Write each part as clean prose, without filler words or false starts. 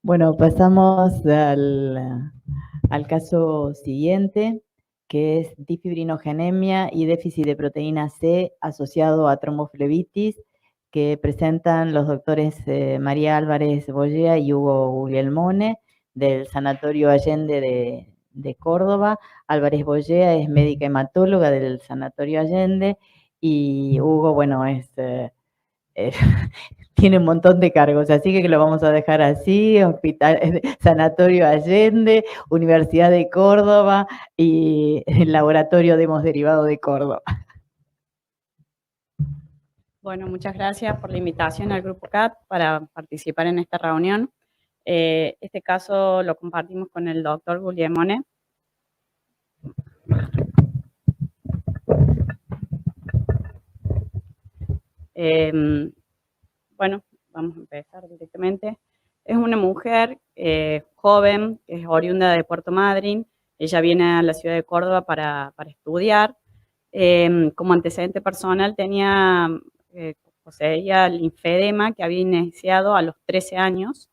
Bueno, pasamos al caso siguiente, que es difibrinogénemia y déficit de proteína C asociado a tromboflebitis, que presentan los doctores María Álvarez Bollea y Hugo Guglielmone del Sanatorio Allende de Córdoba. Álvarez Bollea es médica hematóloga del Sanatorio Allende y Hugo, bueno, eh, tiene un montón de cargos, así que lo vamos a dejar así: Sanatorio Allende, Universidad de Córdoba y el Laboratorio de Hemos Derivado de Córdoba. Bueno, muchas gracias por la invitación al Grupo CAT para participar en esta reunión. Este caso lo compartimos con el doctor Guglielmone. Bueno, vamos a empezar directamente. Es una mujer joven, que es oriunda de Puerto Madryn. Ella viene a la ciudad de Córdoba para estudiar. Como antecedente personal poseía linfedema que había iniciado a los 13 años,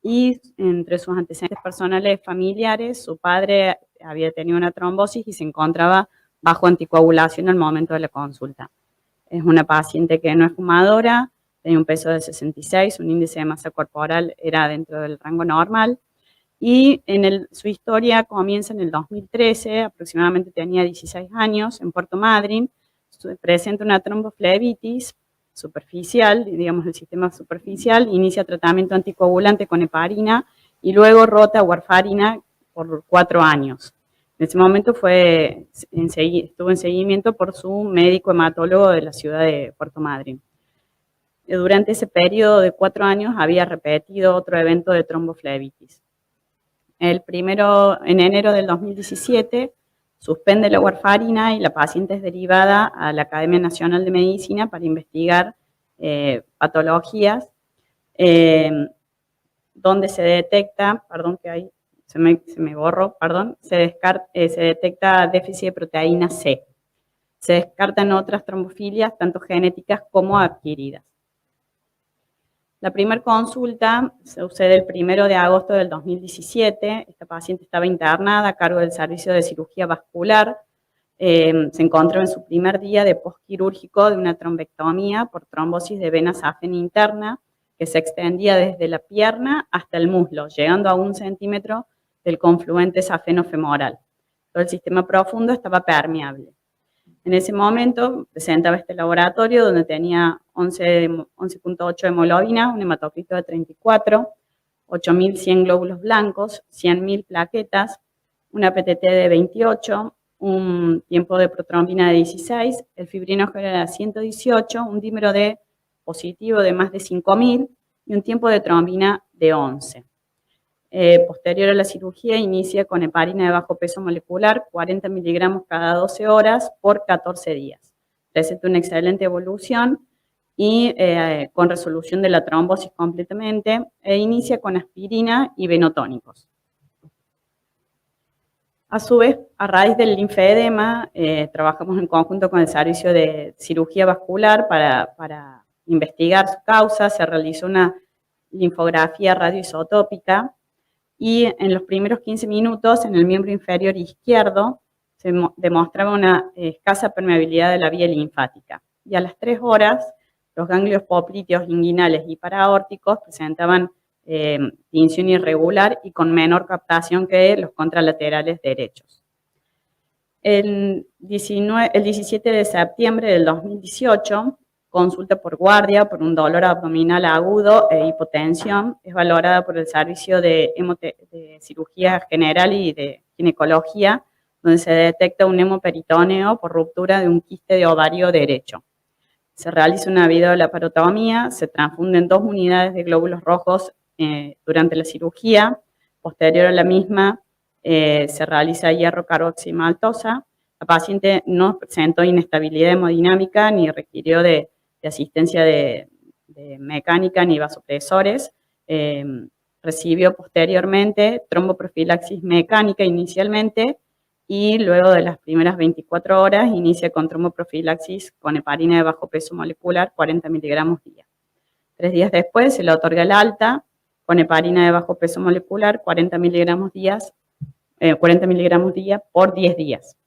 y entre sus antecedentes personales familiares, su padre había tenido una trombosis y se encontraba bajo anticoagulación al momento de la consulta. Es una paciente que no es fumadora, tenía un peso de 66, un índice de masa corporal era dentro del rango normal, y su historia comienza en el 2013, aproximadamente tenía 16 años, en Puerto Madryn. Presenta una tromboflebitis superficial, digamos el sistema superficial, inicia tratamiento anticoagulante con heparina y luego rota a warfarina por 4 años. En ese momento estuvo en seguimiento por su médico hematólogo de la ciudad de Puerto Madryn. Durante ese periodo de 4 años había repetido otro evento de tromboflebitis. En enero del 2017 suspende la warfarina y la paciente es derivada a la Academia Nacional de Medicina para investigar patologías, donde se detecta, se detecta déficit de proteína C. Se descartan otras trombofilias, tanto genéticas como adquiridas. La primera consulta sucede el 1 de agosto del 2017. Esta paciente estaba internada a cargo del servicio de cirugía vascular. Se encontró en su primer día de postquirúrgico de una trombectomía por trombosis de vena safena interna que se extendía desde la pierna hasta el muslo, llegando a 1 centímetro del confluente safeno-femoral. Todo el sistema profundo estaba permeable. En ese momento presentaba este laboratorio donde tenía 11.8 de hemoglobina, un hematocrito de 34, 8.100 glóbulos blancos, 100.000 plaquetas, una PTT de 28, un tiempo de protrombina de 16, el fibrinógeno era 118, un dímero D positivo de más de 5.000 y un tiempo de trombina de 11. Posterior a la cirugía inicia con heparina de bajo peso molecular, 40 miligramos cada 12 horas por 14 días. Presenta una excelente evolución y con resolución de la trombosis completamente, e inicia con aspirina y venotónicos. A su vez, a raíz del linfedema, trabajamos en conjunto con el servicio de cirugía vascular para investigar su causa. Se realizó una linfografía radioisotópica y en los primeros 15 minutos, en el miembro inferior izquierdo, se demostraba una escasa permeabilidad de la vía linfática. Y a las 3 horas, los ganglios poplíteos inguinales y paraórticos presentaban tinción irregular y con menor captación que los contralaterales derechos. El 17 de septiembre del 2018, consulta por guardia por un dolor abdominal agudo e hipotensión, es valorada por el servicio de cirugía general y de ginecología, donde se detecta un hemoperitoneo por ruptura de un quiste de ovario derecho. Se realiza una videolaparotomía, se transfunden 2 unidades de glóbulos rojos durante la cirugía. Posterior a la misma, se realiza hierro carboximaltosa. La paciente no presentó inestabilidad hemodinámica ni requirió de asistencia de mecánica ni vasopresores. Recibió posteriormente tromboprofilaxis mecánica inicialmente y luego de las primeras 24 horas inicia con tromboprofilaxis con heparina de bajo peso molecular, 40 miligramos día. 3 días después se le otorga el alta con heparina de bajo peso molecular, 40 miligramos día por 10 días.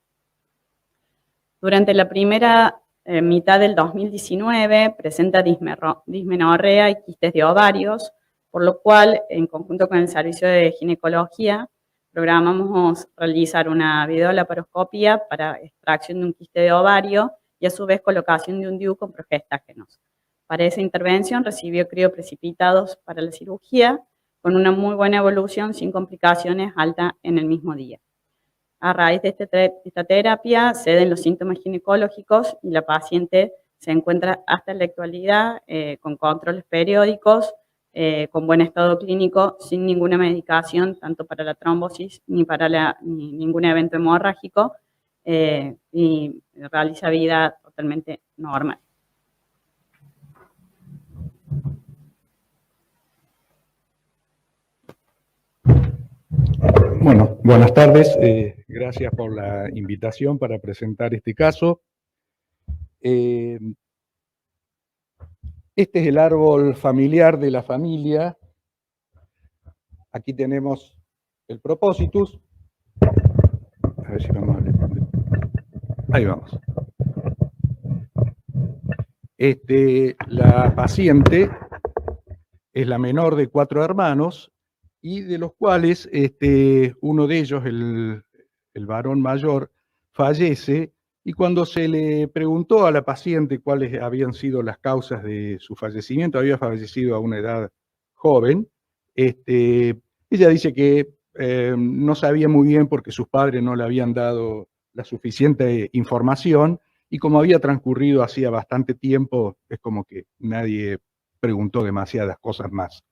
Durante la primera mitad del 2019 presenta dismenorrea y quistes de ovarios, por lo cual, en conjunto con el servicio de ginecología, programamos realizar una videolaparoscopia para extracción de un quiste de ovario y a su vez colocación de un DIU con progestágenos. Para esa intervención recibió crioprecipitados para la cirugía, con una muy buena evolución, sin complicaciones, alta en el mismo día. A raíz de esta terapia ceden los síntomas ginecológicos y la paciente se encuentra hasta la actualidad con controles periódicos, con buen estado clínico, sin ninguna medicación, tanto para la trombosis ni para ningún evento hemorrágico, y realiza vida totalmente normal. Bueno, buenas tardes. Gracias por la invitación para presentar este caso. Este es el árbol familiar de la familia. Aquí tenemos el propósitus. A ver si vamos a ver. Ahí vamos. La paciente es la menor de 4 hermanos, y de los cuales uno de ellos, el varón mayor, fallece, y cuando se le preguntó a la paciente cuáles habían sido las causas de su fallecimiento, había fallecido a una edad joven, ella dice que no sabía muy bien porque sus padres no le habían dado la suficiente información, y como había transcurrido hacía bastante tiempo, es como que nadie preguntó demasiadas cosas más.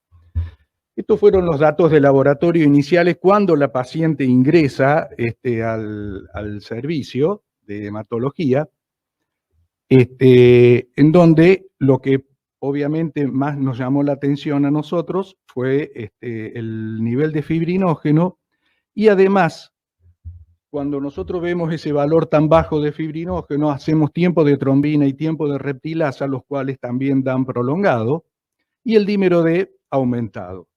Estos fueron los datos de laboratorio iniciales cuando la paciente ingresa al servicio de hematología, en donde lo que obviamente más nos llamó la atención a nosotros fue el nivel de fibrinógeno, y además, cuando nosotros vemos ese valor tan bajo de fibrinógeno, hacemos tiempo de trombina y tiempo de reptilasa, los cuales también dan prolongado, y el dímero D aumentado.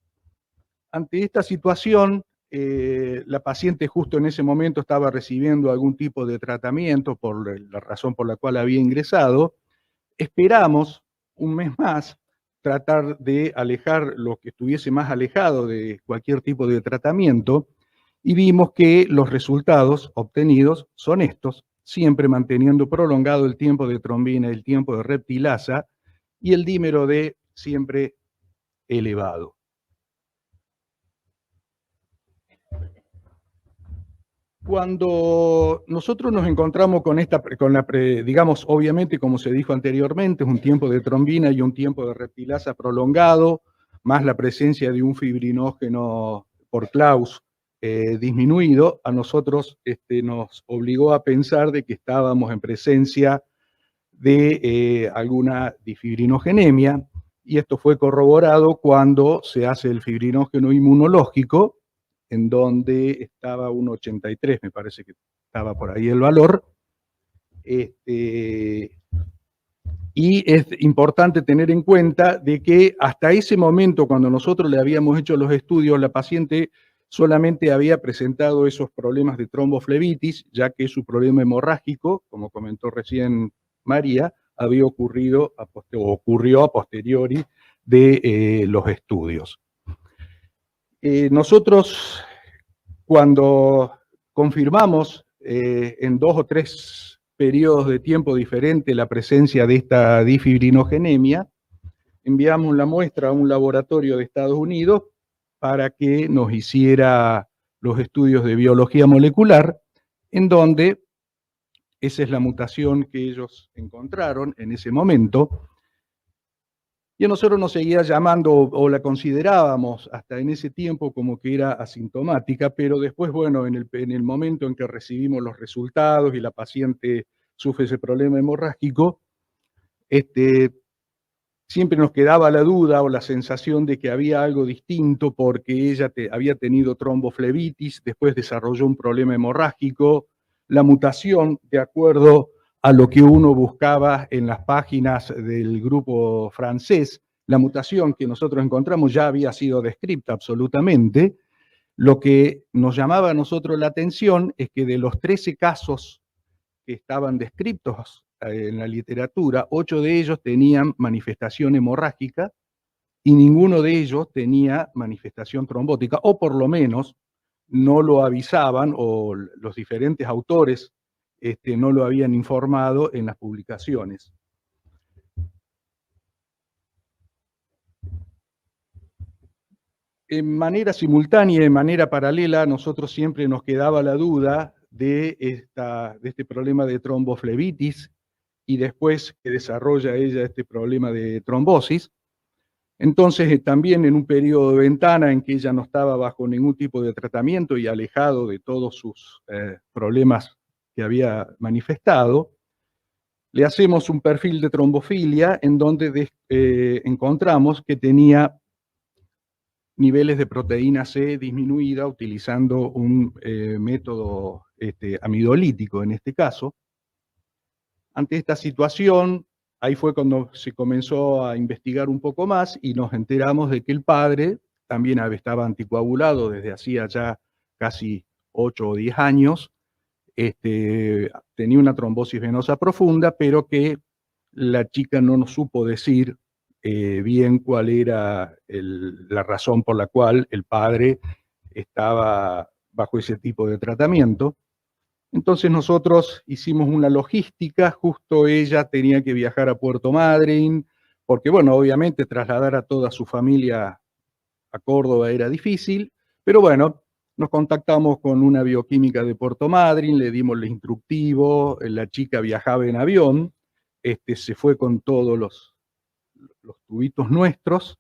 Ante esta situación, la paciente justo en ese momento estaba recibiendo algún tipo de tratamiento por la razón por la cual había ingresado. Esperamos un mes más tratar de alejar lo que estuviese más alejado de cualquier tipo de tratamiento, y vimos que los resultados obtenidos son estos, siempre manteniendo prolongado el tiempo de trombina, el tiempo de reptilasa, y el dímero D siempre elevado. Cuando nosotros nos encontramos con digamos, obviamente, como se dijo anteriormente, es un tiempo de trombina y un tiempo de reptilasa prolongado, más la presencia de un fibrinógeno por Claus disminuido, a nosotros nos obligó a pensar de que estábamos en presencia de alguna difibrinogenia, y esto fue corroborado cuando se hace el fibrinógeno inmunológico, en donde estaba un 83, me parece que estaba por ahí el valor. Y es importante tener en cuenta de que hasta ese momento, cuando nosotros le habíamos hecho los estudios, la paciente solamente había presentado esos problemas de tromboflebitis, ya que su problema hemorrágico, como comentó recién María, había ocurrido ocurrió a posteriori de los estudios. Nosotros, cuando confirmamos en 2 o 3 periodos de tiempo diferentes la presencia de esta difibrinogenia, enviamos la muestra a un laboratorio de Estados Unidos para que nos hiciera los estudios de biología molecular, en donde esa es la mutación que ellos encontraron en ese momento. Y a nosotros nos seguía llamando, o la considerábamos hasta en ese tiempo como que era asintomática, pero después, bueno, en el momento en que recibimos los resultados y la paciente sufre ese problema hemorrágico, siempre nos quedaba la duda o la sensación de que había algo distinto, porque ella había tenido tromboflebitis, después desarrolló un problema hemorrágico, la mutación, de acuerdo a lo que uno buscaba en las páginas del grupo francés, la mutación que nosotros encontramos ya había sido descrita absolutamente. Lo que nos llamaba a nosotros la atención es que de los 13 casos que estaban descritos en la literatura, 8 de ellos tenían manifestación hemorrágica y ninguno de ellos tenía manifestación trombótica, o por lo menos no lo avisaban, o los diferentes autores no lo habían informado en las publicaciones. En manera simultánea y de manera paralela, a nosotros siempre nos quedaba la duda de este problema de tromboflebitis y después que desarrolla ella este problema de trombosis. Entonces, también en un periodo de ventana en que ella no estaba bajo ningún tipo de tratamiento y alejado de todos sus problemas que había manifestado, le hacemos un perfil de trombofilia en donde encontramos que tenía niveles de proteína C disminuida utilizando un método amidolítico en este caso. Ante esta situación, ahí fue cuando se comenzó a investigar un poco más y nos enteramos de que el padre también estaba anticoagulado desde hacía ya casi 8 o 10 años, tenía una trombosis venosa profunda, pero que la chica no nos supo decir bien cuál era la razón por la cual el padre estaba bajo ese tipo de tratamiento. Entonces nosotros hicimos una logística, justo ella tenía que viajar a Puerto Madryn, porque bueno, obviamente trasladar a toda su familia a Córdoba era difícil, pero bueno, nos contactamos con una bioquímica de Puerto Madryn, le dimos el instructivo, la chica viajaba en avión, se fue con todos los tubitos nuestros,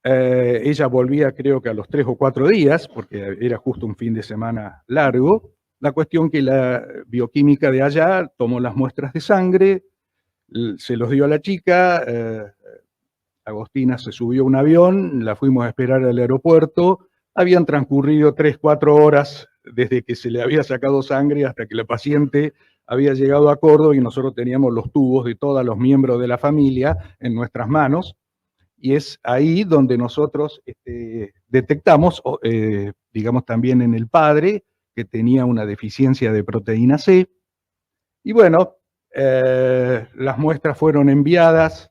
ella volvía creo que a los 3 o 4 días, porque era justo un fin de semana largo. La cuestión que la bioquímica de allá tomó las muestras de sangre, se los dio a la chica, Agostina se subió a un avión, la fuimos a esperar al aeropuerto, habían transcurrido 3, 4 horas desde que se le había sacado sangre hasta que la paciente había llegado a Córdoba y nosotros teníamos los tubos de todos los miembros de la familia en nuestras manos, y es ahí donde nosotros detectamos, digamos también en el padre, que tenía una deficiencia de proteína C, y bueno, las muestras fueron enviadas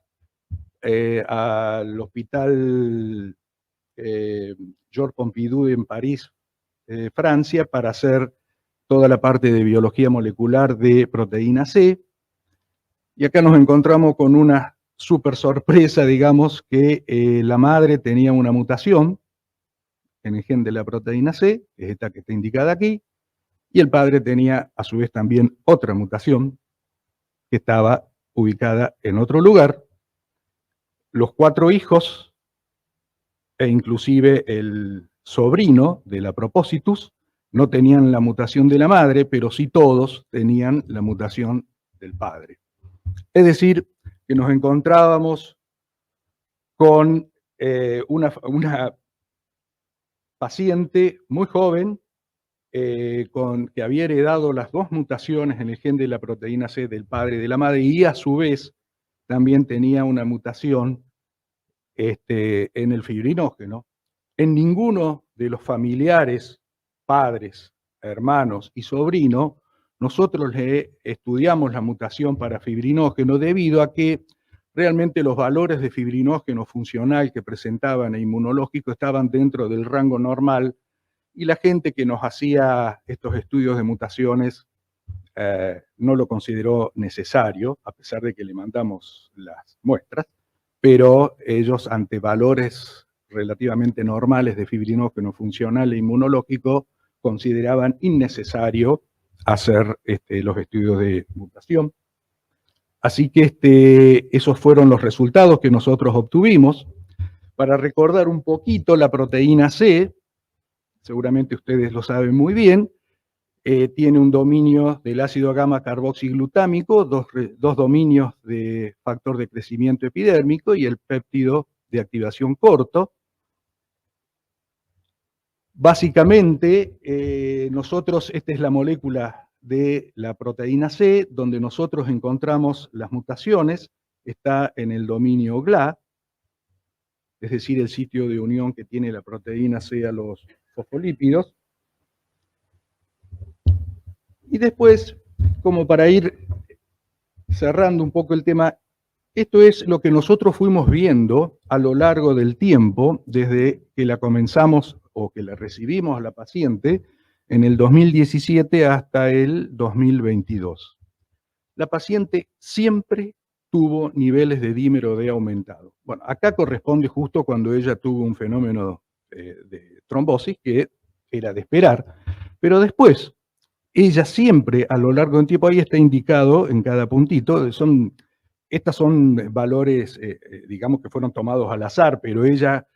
al hospital Georges Pompidou en París, Francia, para hacer toda la parte de biología molecular de proteína C, y acá nos encontramos con una súper sorpresa, digamos, que la madre tenía una mutación en el gen de la proteína C, que es esta que está indicada aquí, y el padre tenía a su vez también otra mutación que estaba ubicada en otro lugar. Los 4 hijos, e inclusive el sobrino de la Propositus, no tenían la mutación de la madre, pero sí todos tenían la mutación del padre. Es decir, que nos encontrábamos con una paciente muy joven, que había heredado las 2 mutaciones en el gen de la proteína C del padre y de la madre, y a su vez también tenía una mutación en el fibrinógeno. En ninguno de los familiares, padres, hermanos y sobrinos, nosotros le estudiamos la mutación para fibrinógeno debido a que realmente los valores de fibrinógeno funcional que presentaban e inmunológico estaban dentro del rango normal, y la gente que nos hacía estos estudios de mutaciones no lo consideró necesario, a pesar de que le mandamos las muestras, pero ellos, ante valores relativamente normales de fibrinógeno funcional e inmunológico, consideraban innecesario hacer los estudios de mutación. Así que esos fueron los resultados que nosotros obtuvimos. Para recordar un poquito, la proteína C, seguramente ustedes lo saben muy bien, tiene un dominio del ácido gamma carboxiglutámico, dos dominios de factor de crecimiento epidérmico y el péptido de activación corto. Básicamente, nosotros, esta es la molécula de la proteína C, donde nosotros encontramos las mutaciones, está en el dominio GLA, es decir, el sitio de unión que tiene la proteína C a los fosfolípidos. Y después, como para ir cerrando un poco el tema, esto es lo que nosotros fuimos viendo a lo largo del tiempo, desde que la comenzamos o que la recibimos a la paciente en el 2017 hasta el 2022. La paciente siempre tuvo niveles de dímero D aumentado. Bueno, acá corresponde justo cuando ella tuvo un fenómeno de trombosis que era de esperar, pero después, ella siempre a lo largo del tiempo, ahí está indicado en cada puntito, estas son valores, digamos que fueron tomados al azar, pero ella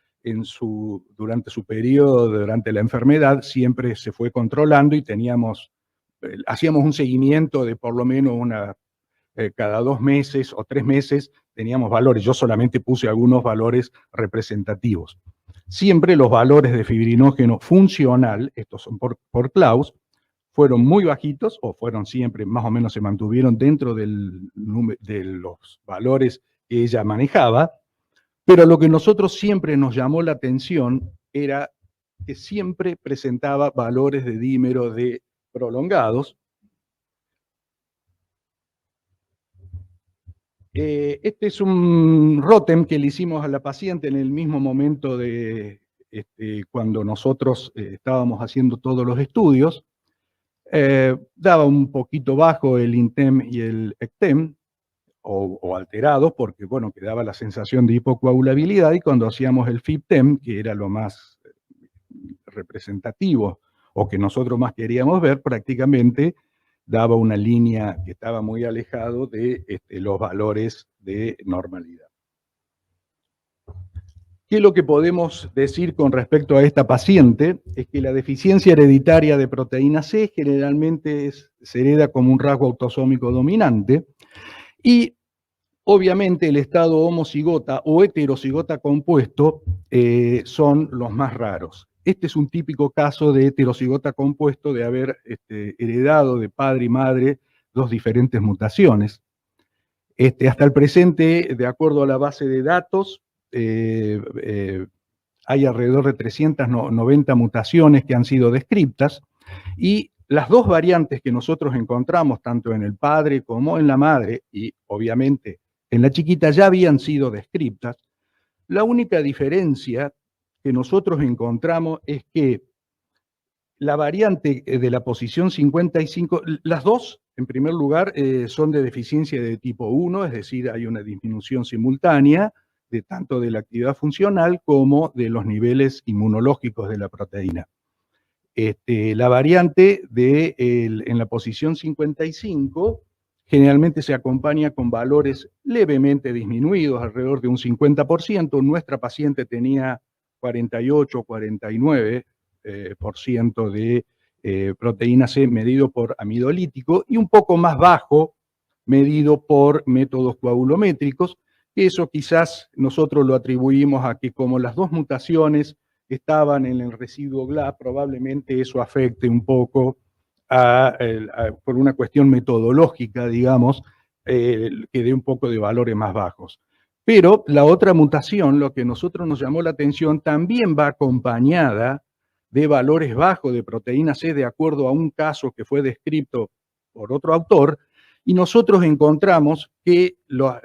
durante su periodo, durante la enfermedad, siempre se fue controlando y hacíamos un seguimiento de por lo menos cada 2 meses o 3 meses teníamos valores. Yo solamente puse algunos valores representativos. Siempre los valores de fibrinógeno funcional, estos son por Klaus, fueron muy bajitos, o fueron siempre, más o menos se mantuvieron dentro de los valores que ella manejaba, pero lo que nosotros siempre nos llamó la atención era que siempre presentaba valores de dímero D prolongados. Este es un ROTEM que le hicimos a la paciente en el mismo momento de cuando nosotros estábamos haciendo todos los estudios. Daba un poquito bajo el INTEM y el ECTEM, o alterados, porque bueno, quedaba la sensación de hipocoagulabilidad, y cuando hacíamos el FIB-TEM, que era lo más representativo, o que nosotros más queríamos ver, prácticamente daba una línea que estaba muy alejado de los valores de normalidad. ¿Qué es lo que podemos decir con respecto a esta paciente? Es que la deficiencia hereditaria de proteína C generalmente se hereda como un rasgo autosómico dominante, y obviamente el estado homocigota o heterocigota compuesto son los más raros. Este es un típico caso de heterocigota compuesto, de haber heredado de padre y madre 2 diferentes mutaciones. Hasta el presente, de acuerdo a la base de datos, hay alrededor de 390 mutaciones que han sido descritas, y las 2 variantes que nosotros encontramos, tanto en el padre como en la madre, y obviamente en la chiquita, ya habían sido descritas. La única diferencia que nosotros encontramos es que la variante de la posición 55, las 2, en primer lugar, son de deficiencia de tipo 1, es decir, hay una disminución simultánea tanto de la actividad funcional como de los niveles inmunológicos de la proteína. La variante en la posición 55 generalmente se acompaña con valores levemente disminuidos, alrededor de un 50%. Nuestra paciente tenía 48 o 49% de proteína C medido por amidolítico, y un poco más bajo medido por métodos coagulométricos. Eso quizás nosotros lo atribuimos a que, como las 2 mutaciones estaban en el residuo GLA, probablemente eso afecte un poco por una cuestión metodológica, digamos, que dé un poco de valores más bajos. Pero la otra mutación, lo que a nosotros nos llamó la atención, también va acompañada de valores bajos de proteína C, de acuerdo a un caso que fue descrito por otro autor, y nosotros encontramos que la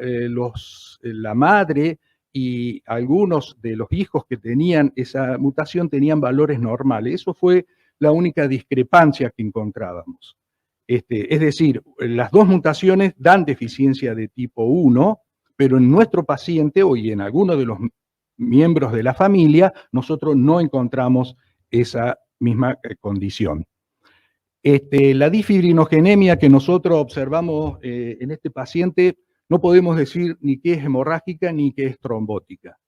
madre y algunos de los hijos que tenían esa mutación tenían valores normales. Eso fue la única discrepancia que encontrábamos. Es decir, las 2 mutaciones dan deficiencia de tipo 1, pero en nuestro paciente o en algunos de los miembros de la familia, nosotros no encontramos esa misma condición. La difibrinogenia que nosotros observamos en este paciente, no podemos decir ni que es hemorrágica ni que es trombótica,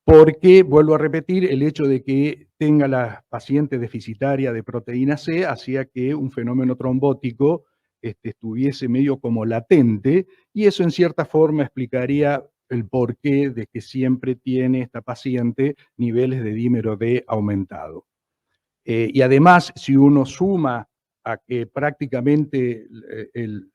porque, vuelvo a repetir, el hecho de que tenga la paciente deficitaria de proteína C hacía que un fenómeno trombótico estuviese medio como latente, y eso en cierta forma explicaría el porqué de que siempre tiene esta paciente niveles de dímero D aumentado. Y además, si uno suma a que prácticamente el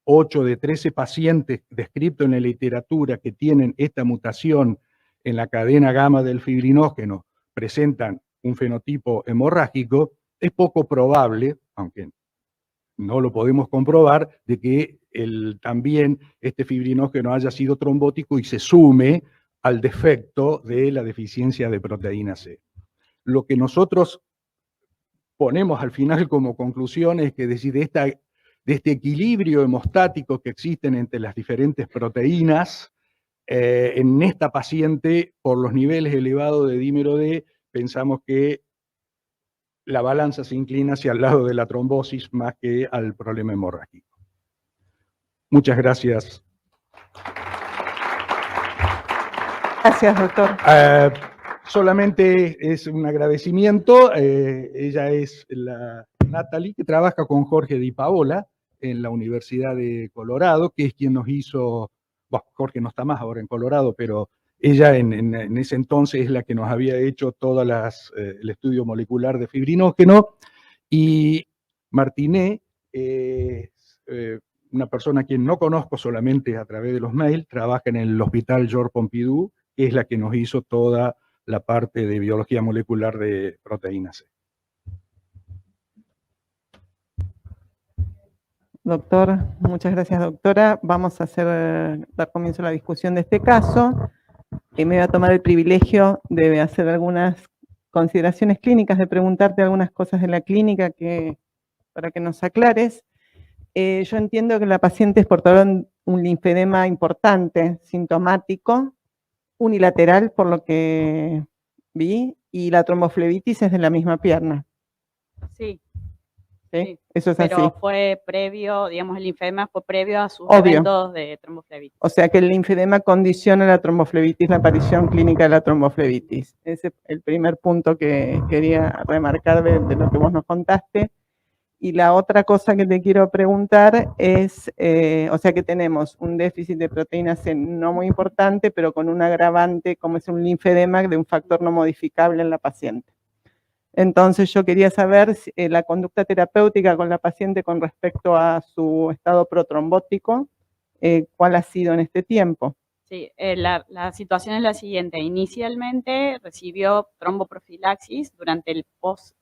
8 de 13 pacientes descritos en la literatura que tienen esta mutación en la cadena gamma del fibrinógeno presentan un fenotipo hemorrágico, es poco probable, aunque no lo podemos comprobar, de que también este fibrinógeno haya sido trombótico y se sume al defecto de la deficiencia de proteína C. Lo que nosotros ponemos al final como conclusión es que de este equilibrio hemostático que existen entre las diferentes proteínas, en esta paciente, por los niveles elevados de dímero D, pensamos que la balanza se inclina hacia el lado de la trombosis más que al problema hemorrágico. Muchas gracias. Gracias, doctor. Solamente es un agradecimiento. Ella es la Natalie, que trabaja con Jorge Di Paola en la Universidad de Colorado, que es quien nos hizo, bueno, Jorge no está más ahora en Colorado, pero ella en ese entonces es la que nos había hecho todo el estudio molecular de fibrinógeno. Y Martinet, una persona a quien no conozco solamente a través de los mails, trabaja en el Hospital Georges Pompidou, que es la que nos hizo toda la parte de biología molecular de proteína C. Doctor, muchas gracias, doctora. Vamos a dar comienzo a la discusión de este caso. Me voy a tomar el privilegio de hacer algunas consideraciones clínicas, de preguntarte algunas cosas de la clínica para que nos aclares. Yo entiendo que la paciente es portadora de un linfedema importante, sintomático, unilateral, por lo que vi, y la tromboflebitis es de la misma pierna. Sí. ¿Sí? Sí, eso es pero así. fue previo, digamos, el linfedema fue previo a sus Obvio. eventos de tromboflebitis. O sea que el linfedema condiciona la tromboflebitis, la aparición clínica de la tromboflebitis. Ese es el primer punto que quería remarcar de lo que vos nos contaste. Y la otra cosa que te quiero preguntar es, o sea que tenemos un déficit de proteína C no muy importante, pero con un agravante como es un linfedema de un factor no modificable en la paciente. Entonces yo quería saber la conducta terapéutica con la paciente con respecto a su estado protrombótico, ¿cuál ha sido en este tiempo? Sí, la situación es la siguiente. Inicialmente recibió tromboprofilaxis durante el post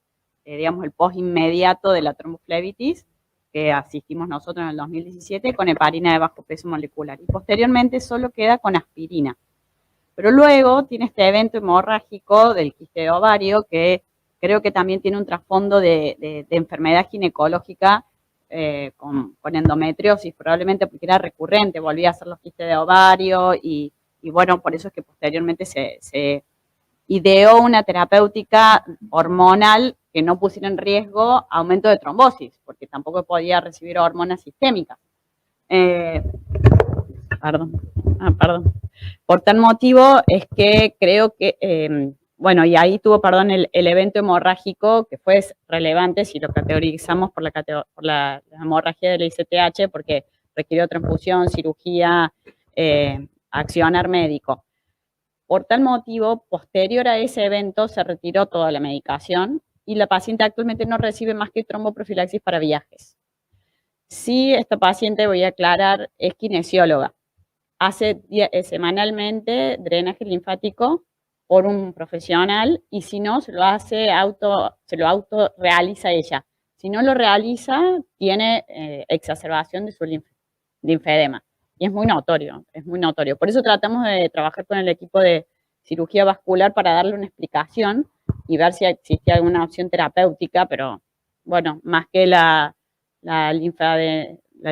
inmediato de la tromboflebitis, que asistimos nosotros en el 2017 con heparina de bajo peso molecular. Y posteriormente solo queda con aspirina. Pero luego tiene este evento hemorrágico del quiste de ovario que creo que también tiene un trasfondo de enfermedad ginecológica con endometriosis, probablemente porque era recurrente, volvía a hacer los quistes de ovario y bueno, por eso es que posteriormente se ideó una terapéutica hormonal que no pusiera en riesgo aumento de trombosis, porque tampoco podía recibir hormonas sistémicas. Perdón. Por tal motivo es que creo que, bueno, y ahí tuvo, el evento hemorrágico que fue relevante si lo categorizamos por la hemorragia del ICTH, porque requirió transfusión, cirugía, accionar médico. Por tal motivo, posterior a ese evento, se retiró toda la medicación y la paciente actualmente no recibe más que tromboprofilaxis para viajes. Sí, esta paciente, voy a aclarar, es kinesióloga. Hace semanalmente drenaje linfático por un profesional y si no, se lo auto realiza ella. Si no lo realiza, tiene exacerbación de su linfedema. Y es muy notorio, es muy notorio. Por eso tratamos de trabajar con el equipo de cirugía vascular para darle una explicación y ver si existía alguna opción terapéutica, pero bueno, más que la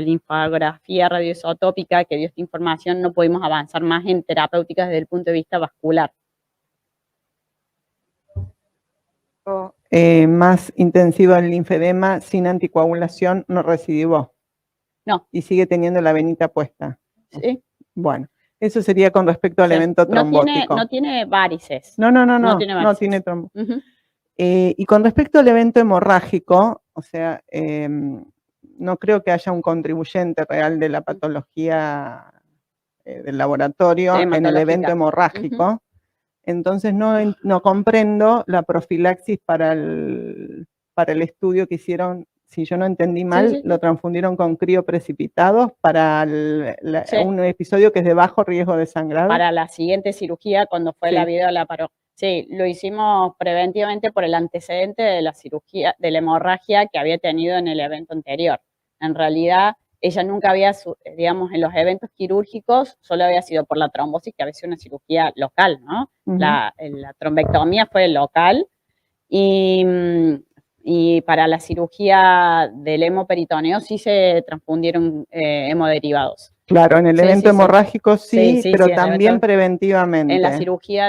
linfografía radioisotópica que dio esta información, no pudimos avanzar más en terapéuticas desde el punto de vista vascular. Más intensivo el linfedema sin anticoagulación no recidivó. No. Y sigue teniendo la venita puesta. Sí. Bueno, eso sería con respecto al evento trombótico. No tiene varices. No tiene trombótico. Uh-huh. Y con respecto al evento hemorrágico, o sea, no creo que haya un contribuyente real de la patología del laboratorio en el evento hemorrágico. Uh-huh. Entonces no comprendo la profilaxis para el estudio que hicieron si yo no entendí mal, sí. lo transfundieron con crioprecipitados para Sí. un episodio que es de bajo riesgo de sangrado. Para la siguiente cirugía, cuando fue Sí. la videolaparoscopia. Sí, lo hicimos preventivamente por el antecedente de la cirugía, de la hemorragia que había tenido en el evento anterior. En realidad, ella nunca había, digamos, en los eventos quirúrgicos, solo había sido por la trombosis, que había sido una cirugía local, ¿no? Ujú. La trombectomía fue local y para la cirugía del hemoperitoneo sí se transfundieron hemoderivados. Claro, en el Sí, evento sí, sí. hemorrágico sí, Sí, pero en el también evento- preventivamente. En la cirugía